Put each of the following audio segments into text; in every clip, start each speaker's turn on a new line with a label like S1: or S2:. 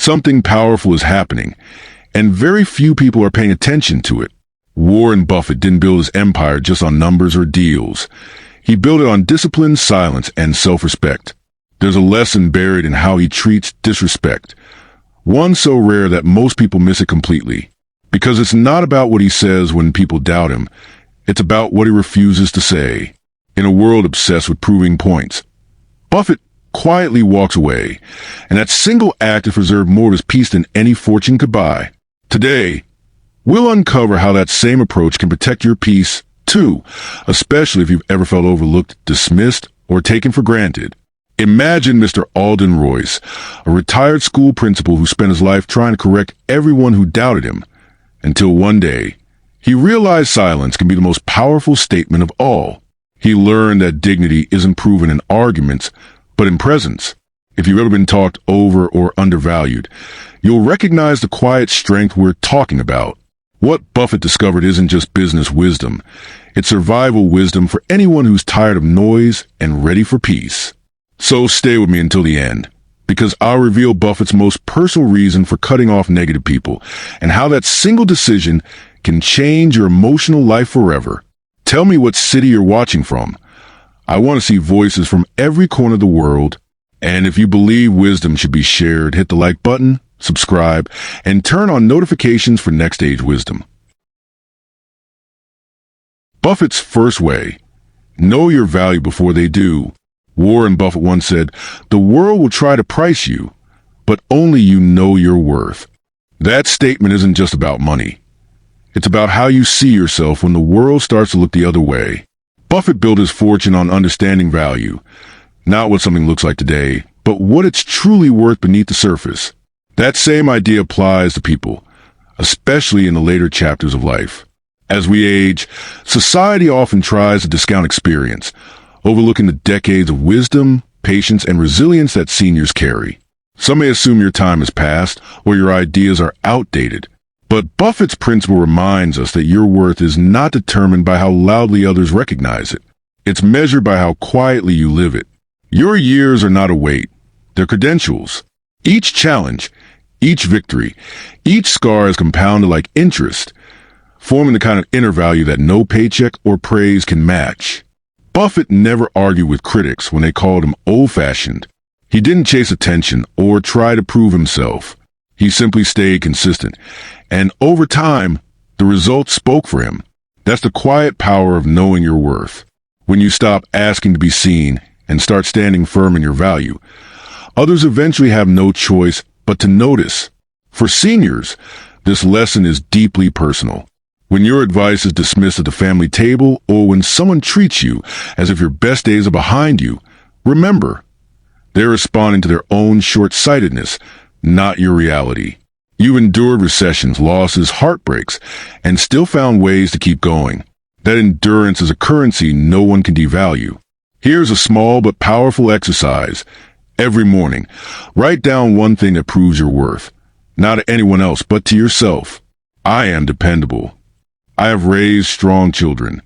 S1: Something powerful is happening, and very few people are paying attention to it. Warren Buffett didn't build his empire just on numbers or deals. He built it on discipline, silence, and self-respect. There's a lesson buried in how he treats disrespect, one so rare that most people miss it completely. Because it's not about what he says when people doubt him, it's about what he refuses to say. In a world obsessed with proving points, Buffett quietly walks away, and that single act has preserved more of his peace than any fortune could buy. Today, we'll uncover how that same approach can protect your peace, too, especially if you've ever felt overlooked, dismissed, or taken for granted. Imagine Mr. Alden Royce, a retired school principal who spent his life trying to correct everyone who doubted him, until one day, he realized silence can be the most powerful statement of all. He learned that dignity isn't proven in arguments, but in presence. If you've ever been talked over or undervalued, you'll recognize the quiet strength we're talking about. What Buffett discovered isn't just business wisdom. It's survival wisdom for anyone who's tired of noise and ready for peace. So stay with me until the end, because I'll reveal Buffett's most personal reason for cutting off negative people and how that single decision can change your emotional life forever. Tell me what city you're watching from. I want to see voices from every corner of the world. And if you believe wisdom should be shared, hit the like button, subscribe, and turn on notifications for next stage wisdom. Buffett's first way: know your value before they do. Warren Buffett once said, "The world will try to price you, but only you know your worth." That statement isn't just about money. It's about how you see yourself when the world starts to look the other way. Buffett built his fortune on understanding value, not what something looks like today, but what it's truly worth beneath the surface. That same idea applies to people, especially in the later chapters of life. As we age, society often tries to discount experience, overlooking the decades of wisdom, patience, and resilience that seniors carry. Some may assume your time has passed or your ideas are outdated. But Buffett's principle reminds us that your worth is not determined by how loudly others recognize it. It's measured by how quietly you live it. Your years are not a weight. They're credentials. Each challenge, each victory, each scar is compounded like interest, forming the kind of inner value that no paycheck or praise can match. Buffett never argued with critics when they called him old-fashioned. He didn't chase attention or try to prove himself. He simply stayed consistent, and over time, the results spoke for him. That's the quiet power of knowing your worth. When you stop asking to be seen and start standing firm in your value, others eventually have no choice but to notice. For seniors, this lesson is deeply personal. When your advice is dismissed at the family table, or when someone treats you as if your best days are behind you, remember, they're responding to their own short-sightedness, not your reality. You've endured recessions, losses, heartbreaks, and still found ways to keep going. That endurance is a currency no one can devalue. Here's a small but powerful exercise. Every morning, write down one thing that proves your worth. Not to anyone else, but to yourself. I am dependable. I have raised strong children.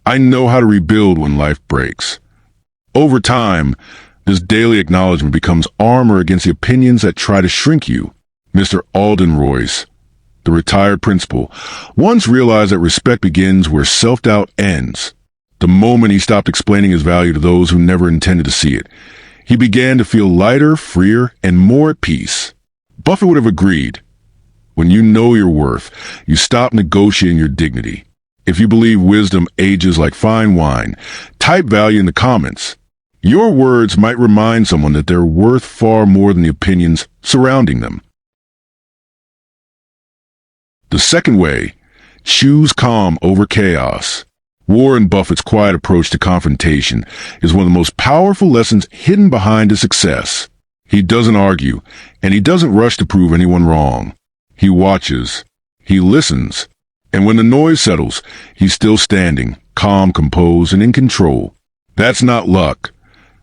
S1: I know how to rebuild when life breaks. Over time, this daily acknowledgement becomes armor against the opinions that try to shrink you. Mr. Alden Royce, the retired principal, once realized that respect begins where self-doubt ends. The moment he stopped explaining his value to those who never intended to see it, he began to feel lighter, freer, and more at peace. Buffett would have agreed. When you know your worth, you stop negotiating your dignity. If you believe wisdom ages like fine wine, type value in the comments. Your words might remind someone that they're worth far more than the opinions surrounding them. The second way: choose calm over chaos. Warren Buffett's quiet approach to confrontation is one of the most powerful lessons hidden behind his success. He doesn't argue, and he doesn't rush to prove anyone wrong. He watches, he listens, and when the noise settles, he's still standing, calm, composed, and in control. That's not luck.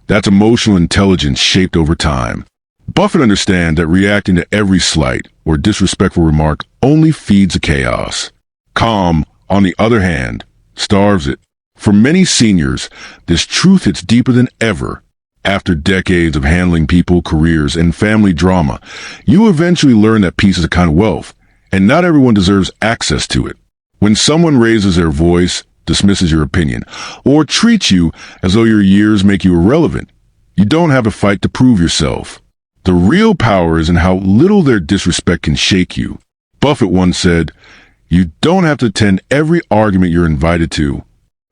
S1: That's emotional intelligence shaped over time. Buffett understands that reacting to every slight or disrespectful remark only feeds the chaos. Calm, on the other hand, starves it. For many seniors, this truth hits deeper than ever. After decades of handling people, careers, and family drama, you eventually learn that peace is a kind of wealth, and not everyone deserves access to it. When someone raises their voice, dismisses your opinion, or treats you as though your years make you irrelevant, you don't have to fight to prove yourself. The real power is in how little their disrespect can shake you. Buffett once said, "You don't have to attend every argument you're invited to."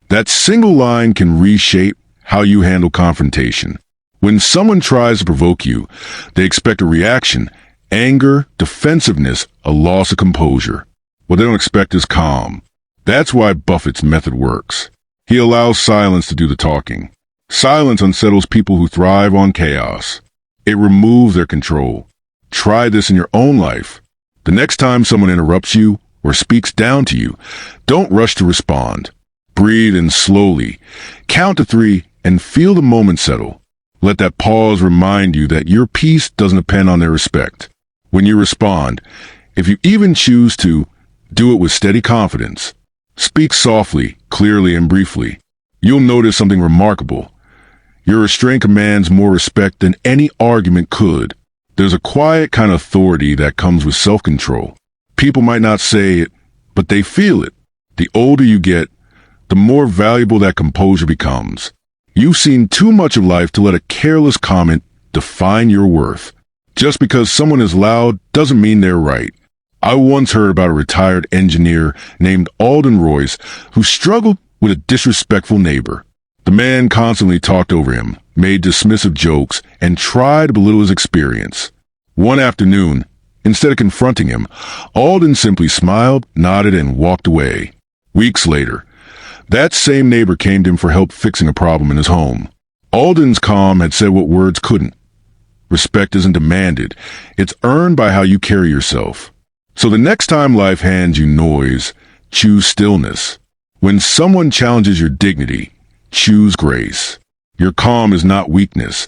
S1: That single line can reshape how you handle confrontation. When someone tries to provoke you, they expect a reaction: anger, defensiveness, a loss of composure. What they don't expect is calm. That's why Buffett's method works. He allows silence to do the talking. Silence unsettles people who thrive on chaos. It removes their control. Try this in your own life. The next time someone interrupts you or speaks down to you, don't rush to respond. Breathe in slowly. Count to 3 and feel the moment settle. Let that pause remind you that your peace doesn't depend on their respect. When you respond, if you even choose to, do it with steady confidence. Speak softly, clearly, and briefly. You'll notice something remarkable. Your restraint commands more respect than any argument could. There's a quiet kind of authority that comes with self-control. People might not say it, but they feel it. The older you get, the more valuable that composure becomes. You've seen too much of life to let a careless comment define your worth. Just because someone is loud doesn't mean they're right. I once heard about a retired engineer named Alden Royce who struggled with a disrespectful neighbor. The man constantly talked over him, made dismissive jokes, and tried to belittle his experience. One afternoon, instead of confronting him, Alden simply smiled, nodded, and walked away. Weeks later, that same neighbor came to him for help fixing a problem in his home. Alden's calm had said what words couldn't. Respect isn't demanded. It's earned by how you carry yourself. So the next time life hands you noise, choose stillness. When someone challenges your dignity, choose grace. Your calm is not weakness.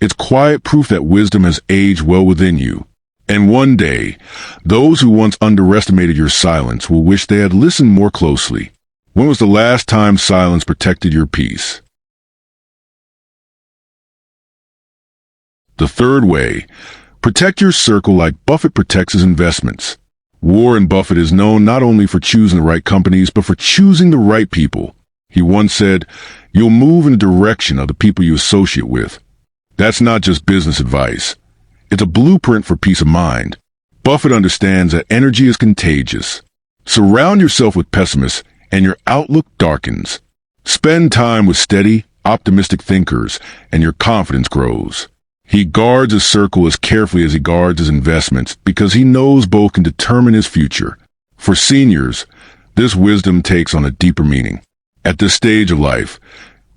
S1: It's quiet proof that wisdom has aged well within you. And one day, those who once underestimated your silence will wish they had listened more closely. When was the last time silence protected your peace? The third way, protect your circle like Buffett protects his investments. Warren Buffett is known not only for choosing the right companies, but for choosing the right people. He once said, "You'll move in the direction of the people you associate with." That's not just business advice. It's a blueprint for peace of mind. Buffett understands that energy is contagious. Surround yourself with pessimists, and your outlook darkens. Spend time with steady, optimistic thinkers, and your confidence grows. He guards his circle as carefully as he guards his investments because he knows both can determine his future. For seniors, this wisdom takes on a deeper meaning. At this stage of life,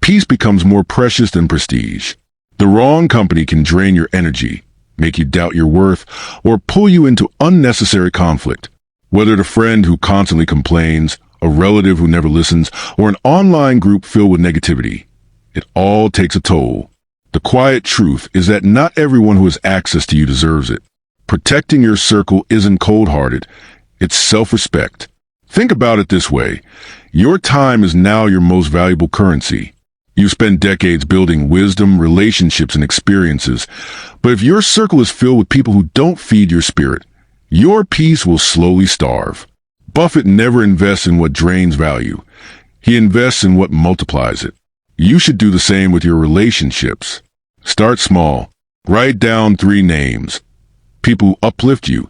S1: peace becomes more precious than prestige. The wrong company can drain your energy, make you doubt your worth, or pull you into unnecessary conflict. Whether the friend who constantly complains, a relative who never listens, or an online group filled with negativity, it all takes a toll. The quiet truth is that not everyone who has access to you deserves it. Protecting your circle isn't cold-hearted, it's self-respect. Think about it this way. Your time is now your most valuable currency. You spent decades building wisdom, relationships, and experiences. But if your circle is filled with people who don't feed your spirit, your peace will slowly starve. Buffett never invests in what drains value. He invests in what multiplies it. You should do the same with your relationships. Start small. Write down 3 names. People who uplift you,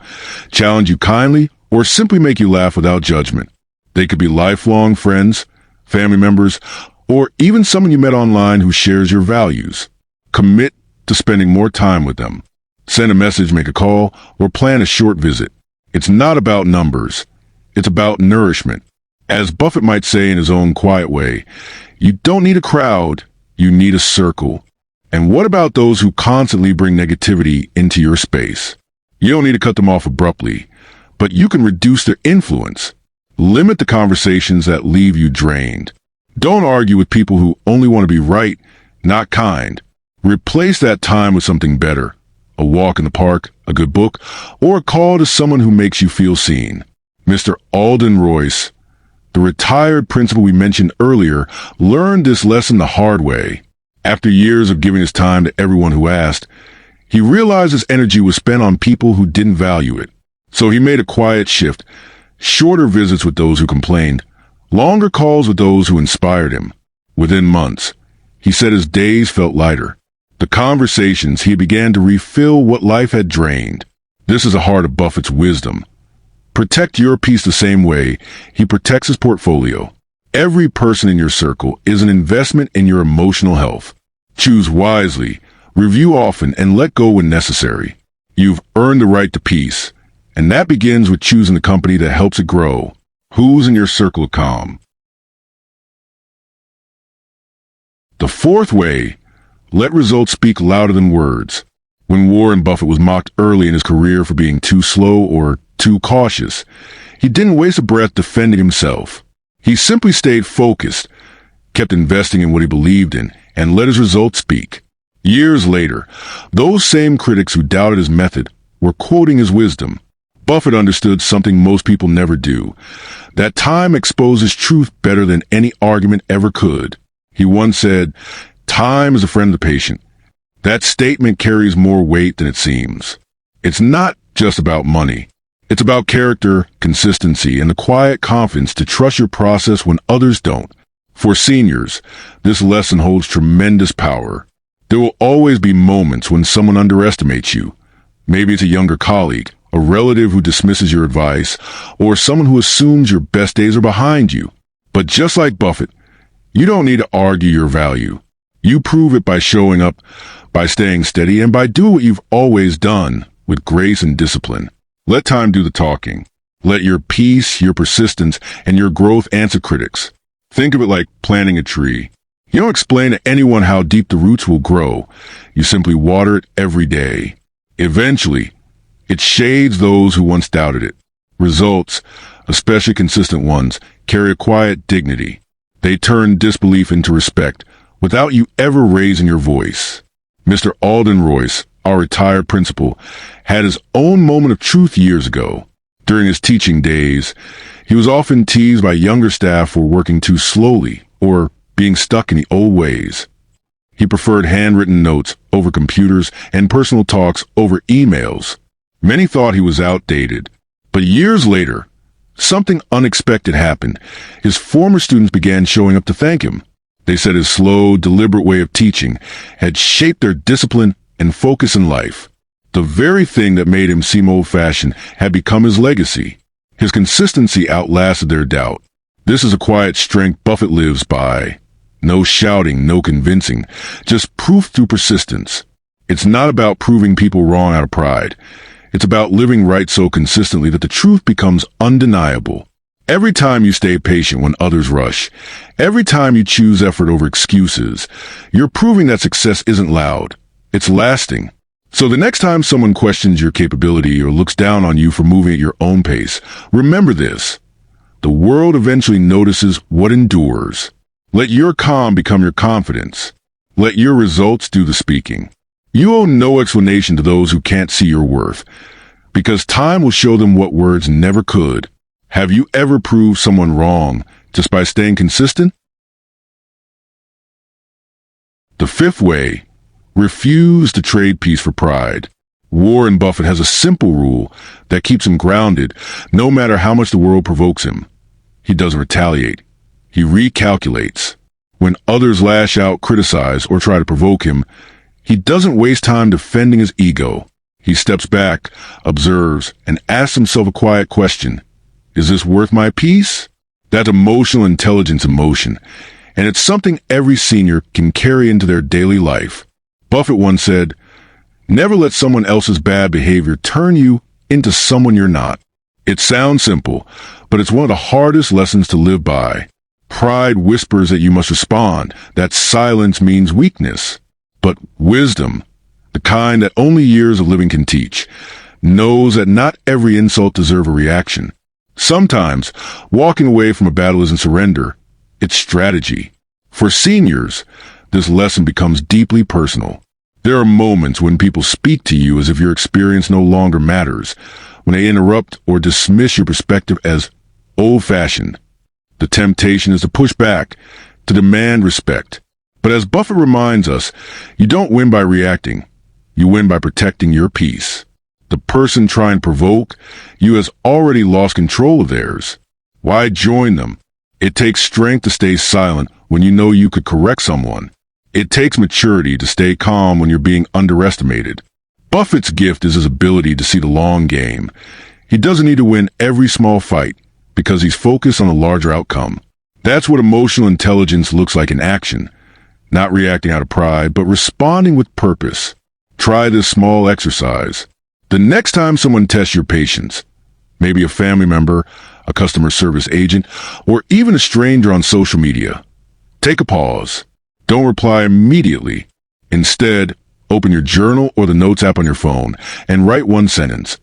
S1: challenge you kindly, or simply make you laugh without judgment. They could be lifelong friends, family members, or even someone you met online who shares your values. Commit to spending more time with them. Send a message, make a call, or plan a short visit. It's not about numbers. It's about nourishment. As Buffett might say in his own quiet way, you don't need a crowd, you need a circle. And what about those who constantly bring negativity into your space? You don't need to cut them off abruptly, but you can reduce their influence. Limit the conversations that leave you drained. Don't argue with people who only want to be right, not kind. Replace that time with something better. A walk in the park, a good book, or a call to someone who makes you feel seen. Mr. Alden Royce, the retired principal we mentioned earlier, learned this lesson the hard way. After years of giving his time to everyone who asked, he realized his energy was spent on people who didn't value it. So he made a quiet shift, shorter visits with those who complained, longer calls with those who inspired him. Within months, he said his days felt lighter. The conversations he began to refill what life had drained. This is the heart of Buffett's wisdom. Protect your peace the same way he protects his portfolio. Every person in your circle is an investment in your emotional health. Choose wisely, review often, and let go when necessary. You've earned the right to peace, and that begins with choosing the company that helps it grow. Who's in your circle of calm? The fourth way, let results speak louder than words. When Warren Buffett was mocked early in his career for being too slow or too cautious, he didn't waste a breath defending himself. He simply stayed focused, kept investing in what he believed in, and let his results speak. Years later, those same critics who doubted his method were quoting his wisdom. Buffett understood something most people never do, that time exposes truth better than any argument ever could. He once said, "Time is a friend of the patient." That statement carries more weight than it seems. It's not just about money. It's about character, consistency, and the quiet confidence to trust your process when others don't. For seniors, this lesson holds tremendous power. There will always be moments when someone underestimates you. Maybe it's a younger colleague, a relative who dismisses your advice, or someone who assumes your best days are behind you. But just like Buffett, you don't need to argue your value. You prove it by showing up, by staying steady, and by doing what you've always done, with grace and discipline. Let time do the talking. Let your peace, your persistence, and your growth answer critics. Think of it like planting a tree. You don't explain to anyone how deep the roots will grow. You simply water it every day. Eventually, it shades those who once doubted it. Results, especially consistent ones, carry a quiet dignity. They turn disbelief into respect without you ever raising your voice. Mr. Alden Royce, our retired principal, had his own moment of truth years ago. During his teaching days, he was often teased by younger staff for working too slowly or being stuck in the old ways. He preferred handwritten notes over computers and personal talks over emails. Many thought he was outdated. But years later, something unexpected happened. His former students began showing up to thank him. They said his slow, deliberate way of teaching had shaped their discipline and focus in life. The very thing that made him seem old-fashioned had become his legacy. His consistency outlasted their doubt. This is a quiet strength Buffett lives by. No shouting, no convincing, just proof through persistence. It's not about proving people wrong out of pride. It's about living right so consistently that the truth becomes undeniable. Every time you stay patient when others rush, every time you choose effort over excuses, you're proving that success isn't loud. It's lasting. So the next time someone questions your capability or looks down on you for moving at your own pace, remember this. The world eventually notices what endures. Let your calm become your confidence. Let your results do the speaking. You owe no explanation to those who can't see your worth, because time will show them what words never could. Have you ever proved someone wrong just by staying consistent? The fifth way, refuse to trade peace for pride. Warren Buffett has a simple rule that keeps him grounded no matter how much the world provokes him. He doesn't retaliate. He recalculates. When others lash out, criticize, or try to provoke him, he doesn't waste time defending his ego. He steps back, observes, and asks himself a quiet question. Is this worth my peace? That's emotional intelligence in motion, and it's something every senior can carry into their daily life. Buffett once said, "Never let someone else's bad behavior turn you into someone you're not." It sounds simple, but it's one of the hardest lessons to live by. Pride whispers that you must respond, that silence means weakness. But wisdom, the kind that only years of living can teach, knows that not every insult deserves a reaction. Sometimes, walking away from a battle isn't surrender, it's strategy. For seniors, this lesson becomes deeply personal. There are moments when people speak to you as if your experience no longer matters, when they interrupt or dismiss your perspective as old-fashioned. The temptation is to push back, to demand respect. But as Buffett reminds us, you don't win by reacting. You win by protecting your peace. The person trying to provoke you has already lost control of theirs. Why join them? It takes strength to stay silent when you know you could correct someone. It takes maturity to stay calm when you're being underestimated. Buffett's gift is his ability to see the long game. He doesn't need to win every small fight because he's focused on a larger outcome. That's what emotional intelligence looks like in action. Not reacting out of pride, but responding with purpose. Try this small exercise. The next time someone tests your patience, maybe a family member, a customer service agent, or even a stranger on social media, take a pause. Don't reply immediately. Instead, open your journal or the notes app on your phone and write one sentence.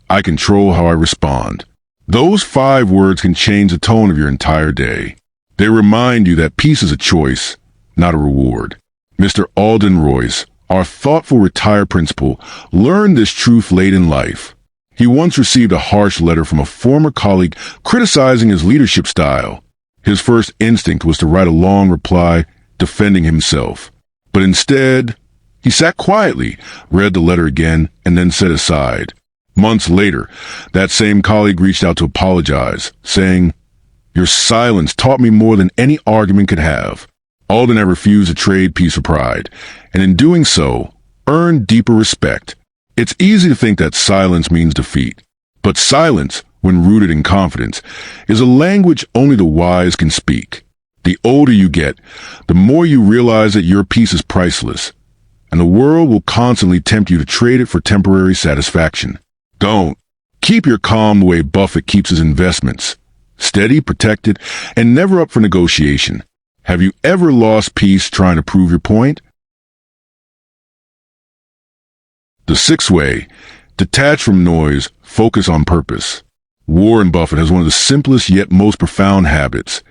S1: I control how I respond. Those 5 words can change the tone of your entire day. They remind you that peace is a choice, not a reward. Mr. Alden Royce, our thoughtful retired principal, learned this truth late in life. He once received a harsh letter from a former colleague criticizing his leadership style. His first instinct was to write a long reply defending himself. But instead, he sat quietly, read the letter again, and then set aside. Months later, that same colleague reached out to apologize, saying, "Your silence taught me more than any argument could have." Alden had refused to trade peace for pride, and in doing so, earned deeper respect. It's easy to think that silence means defeat, but silence, when rooted in confidence, is a language only the wise can speak. The older you get, the more you realize that your peace is priceless, and the world will constantly tempt you to trade it for temporary satisfaction. Don't. Keep your calm the way Buffett keeps his investments. Steady, protected, and never up for negotiation. Have you ever lost peace trying to prove your point? The 6th way, detach from noise, focus on purpose. Warren Buffett has one of the simplest yet most profound habits.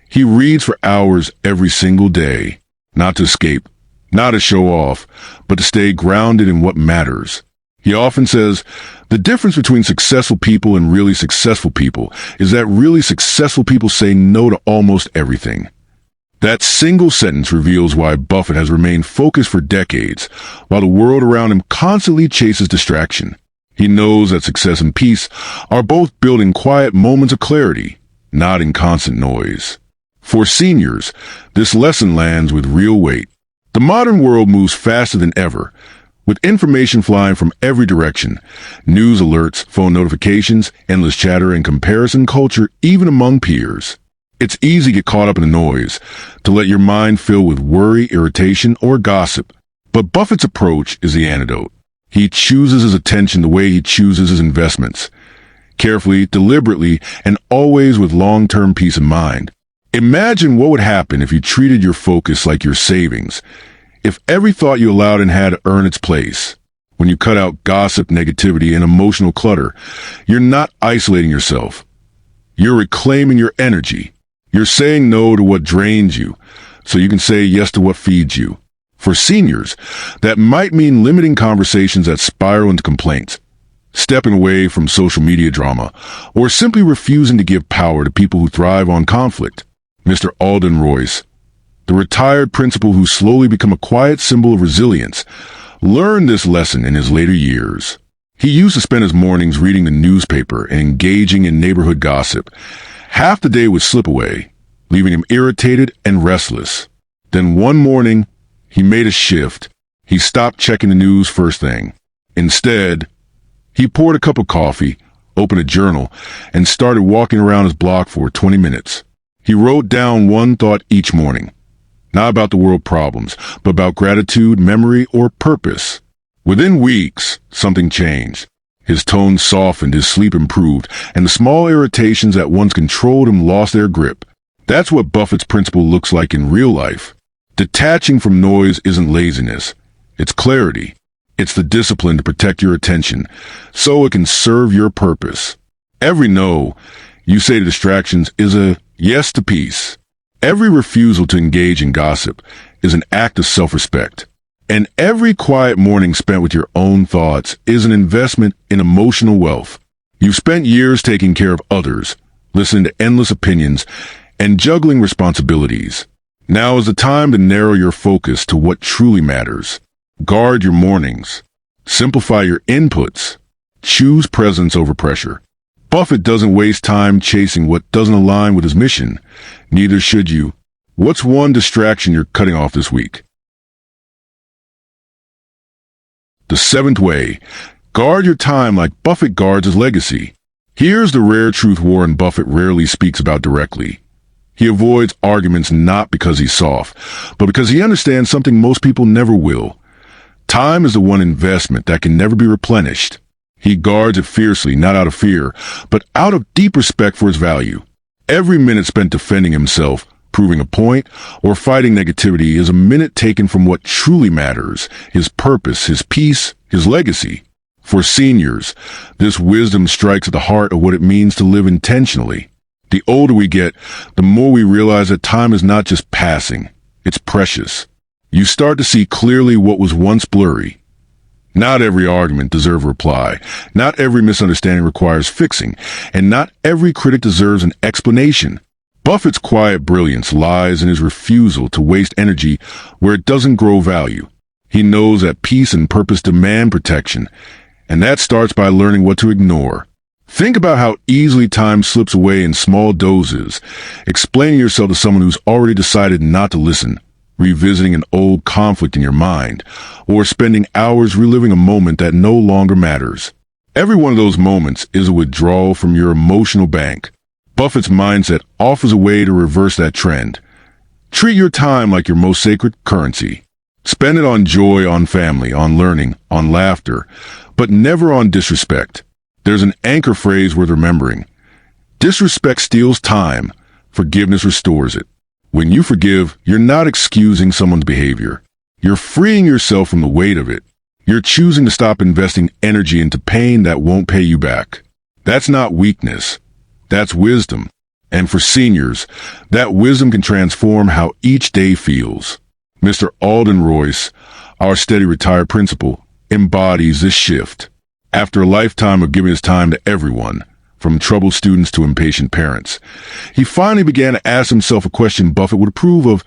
S1: He reads for hours every single day, not to escape, not to show off, but to stay grounded in what matters. He often says, the difference between successful people and really successful people is that really successful people say no to almost everything. That single sentence reveals why Buffett has remained focused for decades, while the world around him constantly chases distraction. He knows that success and peace are both built in quiet moments of clarity, not in constant noise. For seniors, this lesson lands with real weight. The modern world moves faster than ever, with information flying from every direction, news alerts, phone notifications, endless chatter, and comparison culture even among peers. It's easy to get caught up in the noise, to let your mind fill with worry, irritation, or gossip. But Buffett's approach is the antidote. He chooses his attention the way he chooses his investments. Carefully, deliberately, and always with long-term peace in mind. Imagine what would happen if you treated your focus like your savings. If every thought you allowed in had to earn its place. When you cut out gossip, negativity, and emotional clutter, you're not isolating yourself. You're reclaiming your energy. You're saying no to what drains you, so you can say yes to what feeds you. For seniors, that might mean limiting conversations that spiral into complaints, stepping away from social media drama, or simply refusing to give power to people who thrive on conflict. Mr. Alden Royce, the retired principal who slowly became a quiet symbol of resilience, learned this lesson in his later years. He used to spend his mornings reading the newspaper and engaging in neighborhood gossip. Half the day would slip away, leaving him irritated and restless. Then one morning, he made a shift. He stopped checking the news first thing. Instead, he poured a cup of coffee, opened a journal, and started walking around his block for 20 minutes. He wrote down one thought each morning. Not about the world problems, but about gratitude, memory, or purpose. Within weeks, something changed. His tone softened, his sleep improved, and the small irritations that once controlled him lost their grip. That's what Buffett's principle looks like in real life. Detaching from noise isn't laziness. It's clarity. It's the discipline to protect your attention, so it can serve your purpose. Every no you say to distractions is a yes to peace. Every refusal to engage in gossip is an act of self-respect. And every quiet morning spent with your own thoughts is an investment in emotional wealth. You've spent years taking care of others, listening to endless opinions, and juggling responsibilities. Now is the time to narrow your focus to what truly matters. Guard your mornings. Simplify your inputs. Choose presence over pressure. Buffett doesn't waste time chasing what doesn't align with his mission. Neither should you. What's one distraction you're cutting off this week? The 7th way. Guard your time like Buffett guards his legacy. Here's the rare truth Warren Buffett rarely speaks about directly. He avoids arguments not because he's soft, but because he understands something most people never will. Time is the one investment that can never be replenished. He guards it fiercely, not out of fear, but out of deep respect for his value. Every minute spent defending himself, proving a point, or fighting negativity is a minute taken from what truly matters: his purpose, his peace, his legacy. For seniors, this wisdom strikes at the heart of what it means to live intentionally. The older we get, the more we realize that time is not just passing, it's precious. You start to see clearly what was once blurry. Not every argument deserves a reply, not every misunderstanding requires fixing, and not every critic deserves an explanation. Buffett's quiet brilliance lies in his refusal to waste energy where it doesn't grow value. He knows that peace and purpose demand protection, and that starts by learning what to ignore. Think about how easily time slips away in small doses, explaining yourself to someone who's already decided not to listen, revisiting an old conflict in your mind, or spending hours reliving a moment that no longer matters. Every one of those moments is a withdrawal from your emotional bank. Buffett's mindset offers a way to reverse that trend. Treat your time like your most sacred currency. Spend it on joy, on family, on learning, on laughter, but never on disrespect. There's an anchor phrase worth remembering. Disrespect steals time. Forgiveness restores it. When you forgive, you're not excusing someone's behavior. You're freeing yourself from the weight of it. You're choosing to stop investing energy into pain that won't pay you back. That's not weakness. That's wisdom. And for seniors, that wisdom can transform how each day feels. Mr. Alden Royce, our steady retired principal, embodies this shift. After a lifetime of giving his time to everyone, from troubled students to impatient parents, he finally began to ask himself a question Buffett would approve of.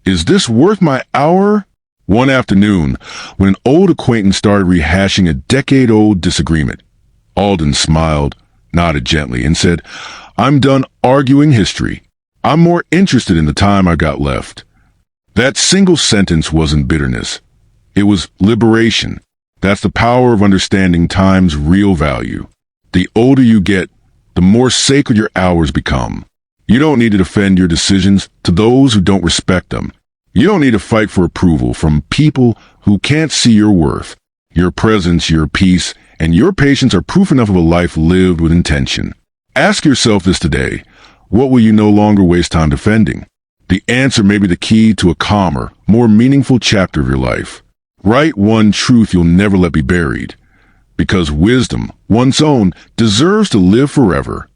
S1: Is this worth my hour? One afternoon, when an old acquaintance started rehashing a decade-old disagreement, Alden smiled, nodded gently, and said, "I'm done arguing history. I'm more interested in the time I got left." That single sentence wasn't bitterness. It was liberation. That's the power of understanding time's real value. The older you get, the more sacred your hours become. You don't need to defend your decisions to those who don't respect them. You don't need to fight for approval from people who can't see your worth. Your presence, your peace, and your patience are proof enough of a life lived with intention. Ask yourself this today. What will you no longer waste time defending? The answer may be the key to a calmer, more meaningful chapter of your life. Write one truth you'll never let be buried. Because wisdom, one's own, deserves to live forever.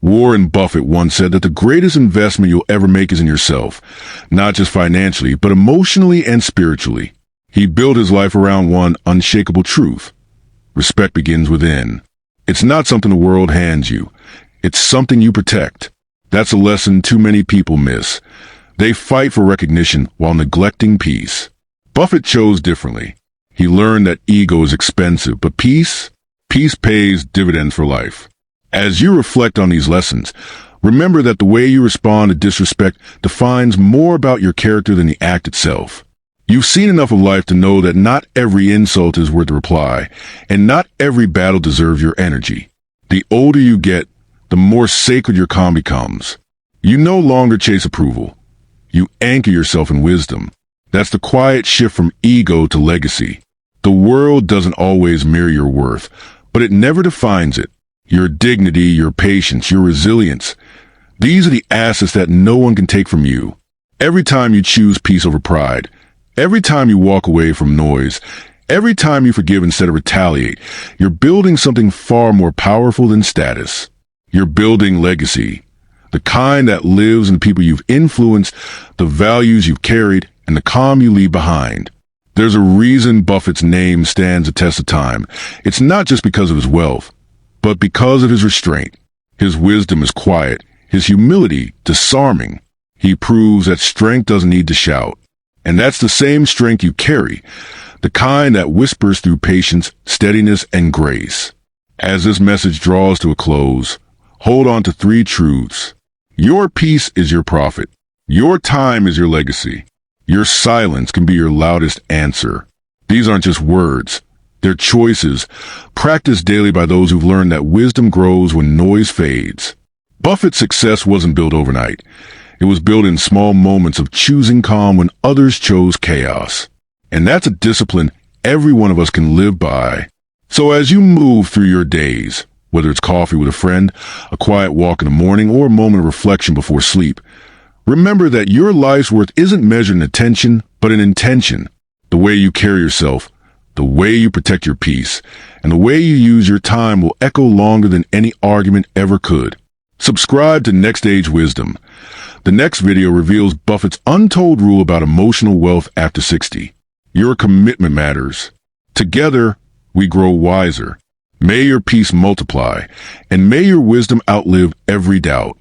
S1: Warren Buffett once said that the greatest investment you'll ever make is in yourself, not just financially, but emotionally and spiritually. He built his life around one unshakable truth. Respect begins within. It's not something the world hands you. It's something you protect. That's a lesson too many people miss. They fight for recognition while neglecting peace. Buffett chose differently. He learned that ego is expensive, but peace pays dividends for life. As you reflect on these lessons, remember that the way you respond to disrespect defines more about your character than the act itself. You've seen enough of life to know that not every insult is worth a reply, and not every battle deserves your energy. The older you get, the more sacred your calm becomes. You no longer chase approval. You anchor yourself in wisdom. That's the quiet shift from ego to legacy. The world doesn't always mirror your worth, but it never defines it. Your dignity, your patience, your resilience. These are the assets that no one can take from you. Every time you choose peace over pride, every time you walk away from noise, every time you forgive instead of retaliate, you're building something far more powerful than status. You're building legacy. The kind that lives in the people you've influenced, the values you've carried, and the calm you leave behind. There's a reason Buffett's name stands the test of time. It's not just because of his wealth, but because of his restraint. His wisdom is quiet, his humility disarming. He proves that strength doesn't need to shout. And that's the same strength you carry, the kind that whispers through patience, steadiness, and grace. As this message draws to a close, hold on to three truths. Your peace is your profit. Your time is your legacy. Your silence can be your loudest answer. These aren't just words. They're choices, practiced daily by those who've learned that wisdom grows when noise fades. Buffett's success wasn't built overnight. It was built in small moments of choosing calm when others chose chaos. And that's a discipline every one of us can live by. So as you move through your days, whether it's coffee with a friend, a quiet walk in the morning, or a moment of reflection before sleep, remember that your life's worth isn't measured in attention, but in intention. The way you carry yourself, the way you protect your peace, and the way you use your time will echo longer than any argument ever could. Subscribe to Next Age Wisdom. The next video reveals Buffett's untold rule about emotional wealth after 60. Your commitment matters. Together, we grow wiser. May your peace multiply, and may your wisdom outlive every doubt.